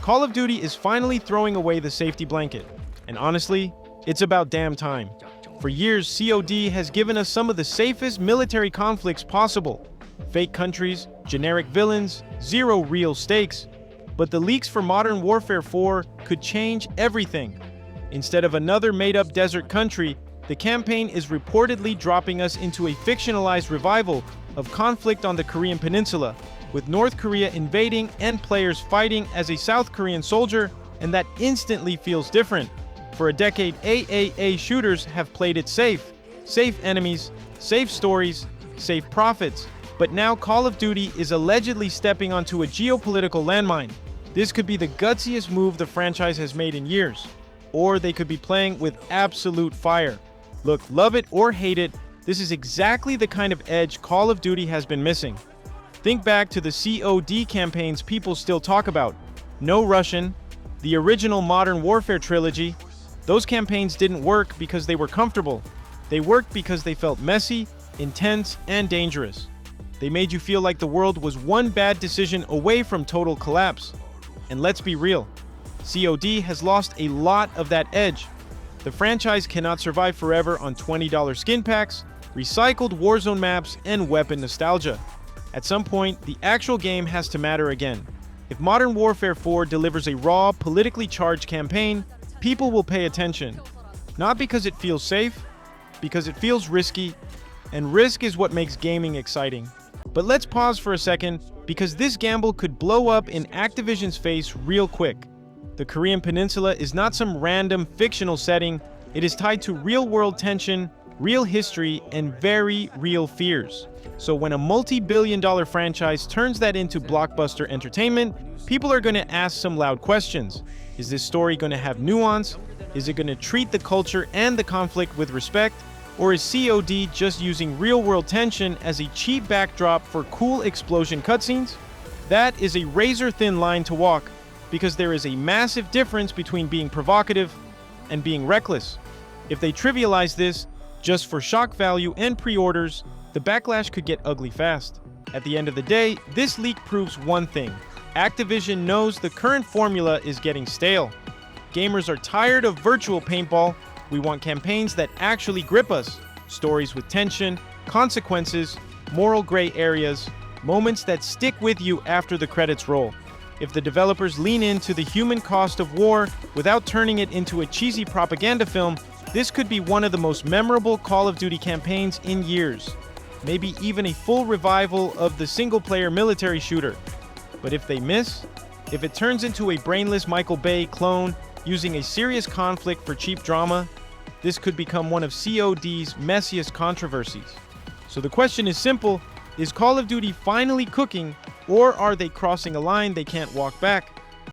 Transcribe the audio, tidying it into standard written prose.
Call of Duty is finally throwing away the safety blanket. And honestly, it's about damn time. For years, COD has given us some of the safest military conflicts possible. Fake countries, generic villains, zero real stakes. But the leaks for Modern Warfare 4 could change everything. Instead of another made-up desert country, the campaign is reportedly dropping us into a fictionalized revival of conflict on the Korean Peninsula, with North Korea invading and players fighting as a South Korean soldier, and that instantly feels different. For a decade, AAA shooters have played it safe. Safe enemies, safe stories, safe profits. But now Call of Duty is allegedly stepping onto a geopolitical landmine. This could be the gutsiest move the franchise has made in years. Or they could be playing with absolute fire. Look, love it or hate it, this is exactly the kind of edge Call of Duty has been missing. Think back to the COD campaigns people still talk about. No Russian, the original Modern Warfare trilogy. Those campaigns didn't work because they were comfortable. They worked because they felt messy, intense, and dangerous. They made you feel like the world was one bad decision away from total collapse. And let's be real, COD has lost a lot of that edge. The franchise cannot survive forever on $20 skin packs, recycled Warzone maps, and weapon nostalgia. At some point, the actual game has to matter again. If Modern Warfare 4 delivers a raw, politically charged campaign, people will pay attention. Not because it feels safe, because it feels risky, and risk is what makes gaming exciting. But let's pause for a second, because this gamble could blow up in Activision's face real quick. The Korean Peninsula is not some random fictional setting. It is tied to real-world tension, real history, and very real fears. So when a multi-billion-dollar franchise turns that into blockbuster entertainment, people are going to ask some loud questions. Is this story going to have nuance? Is it going to treat the culture and the conflict with respect? Or is COD just using real-world tension as a cheap backdrop for cool explosion cutscenes? That is a razor-thin line to walk, because there is a massive difference between being provocative and being reckless. If they trivialize this just for shock value and pre-orders, the backlash could get ugly fast. At the end of the day, this leak proves one thing. Activision knows the current formula is getting stale. Gamers are tired of virtual paintball. We want campaigns that actually grip us. Stories with tension, consequences, moral gray areas, moments that stick with you after the credits roll. If the developers lean into the human cost of war without turning it into a cheesy propaganda film, this could be one of the most memorable Call of Duty campaigns in years. Maybe even a full revival of the single-player military shooter. But if they miss, if it turns into a brainless Michael Bay clone using a serious conflict for cheap drama, this could become one of COD's messiest controversies. So the question is simple, is Call of Duty finally cooking, or are they crossing a line they can't walk back?